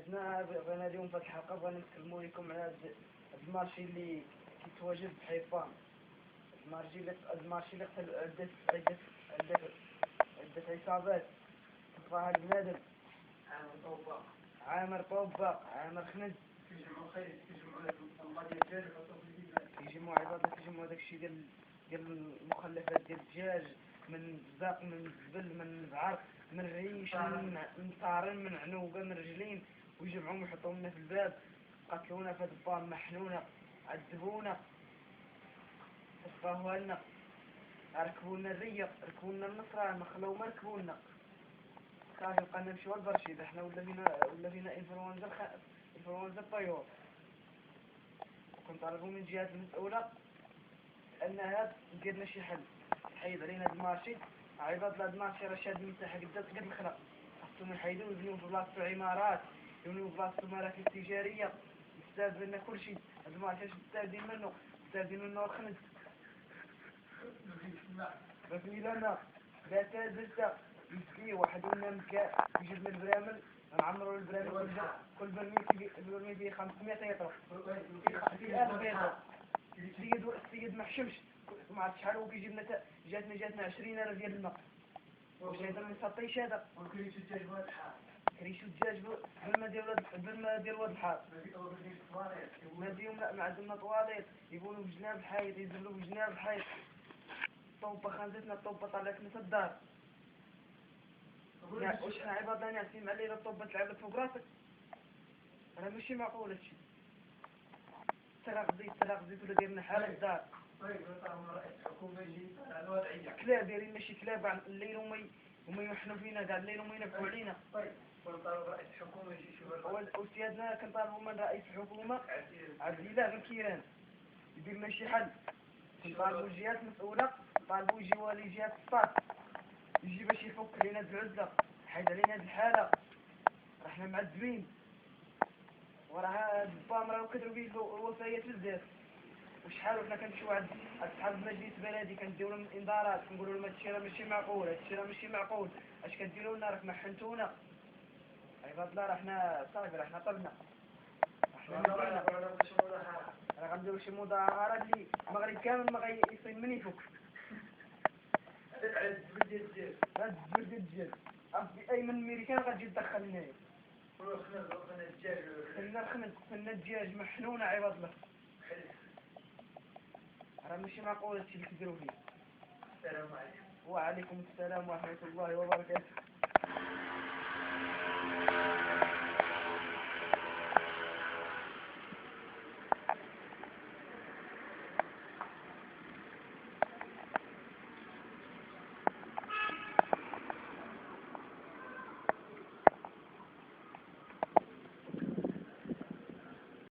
سيادنا بغينا اليوم في هذه الحلقة بغينا نتكلموا لكم على هذا المارشي اللي كيتواجد في حيفا. المارشي اللي قتل عدة عصابات تلقاها البنادم عامر طوبة عامر خند كيجمعوا عباد كيجمعوا داكشي ديال المخلفات ديال الدجاج من الزاق من الزبل من العرق من الريش من طارن من عنوبة من رجلين ويجمعوهم ويحطوهم لنا في الباب قتلونا في هاد البار محنونا عذبونا صفاوها لنا ركبوا لنا الريق ركبوا لنا النصران ما خلاو ما ركبوا لنا صافي بقينا نمشيو للبرشيد حنا ولا فينا انفلونزا الطيور كنطالبوا من الجهات المسؤولة انها دير لنا شي حل تحيد علينا هاد المارشي عباد هاد المارشي راه شاد مساحة قد الخلق خاصهم يحيدوا ويبنيو في بلاصتو عمارات يبنيو في بلاصتو مراكز تجارية يستافد لنا كلشي هاد المارشي مستافدين منو الخنز ما في لنا لا تازلت يسقي واحد لنا مكا يجيب من البرامل نعمروا البرامل كل برميل فيه 500 يطرق في 1000 يطرق السيد ما حشمش ما عرفت شحال هو كيجيب لنا جاتنا 20,000 ديال الماء واش هذا ما يسطيش هذا كريشو الدجاج بالماء ديال واد الحار ما ديهم لا ما عندنا طواليت يقولوا بجناب الحيط يزلوا بجناب الحيط الطوبة خانزتنا الطوبة طلعت من الدار واش حنا عبادنا نعسين علينا الطوبة تلعبت فوق راسك راه ماشي معقول هادشي تراغ زيت ولا دايرنا حالة الدار كلاب دايرين ماشي كلاب الليل وما يحنوا فينا كاع الليل وما ينفعوا علينا وسيادنا كنطالبوا من رئيس الحكومة عبد الله بن كيران يدير لنا شي حل كنطالبوا الجهات المسؤولة طالبوا يجي والي جهة السطات يجي باش يفك علينا هاد العزلة حيد علينا هاد الحالة راه حنا معذبين وراه هاد البام راهو كثروا فيه الوفيات بزاف وشحال وحنا كنمشيو عند اصحاب المجلس البلدي كنديروا لهم انذارات كنقولوا لهم هادشي راه ماشي معقول اش كديروا لنا راك محنتونا عباد الله راه حنا صافي راه حنا طبنا راه غنديروا شي مظاهرات اللي المغرب كامل ما غيصين من يفك هاد الزبل ديال الدجاج عرفتي اي من الميريكان غتجي تدخل لنايا خلنا الدجاج محنونة عباد الله راه ماشي معقول هادشي اللي كديروا فيه. السلام عليكم. وعليكم السلام ورحمة الله وبركاته.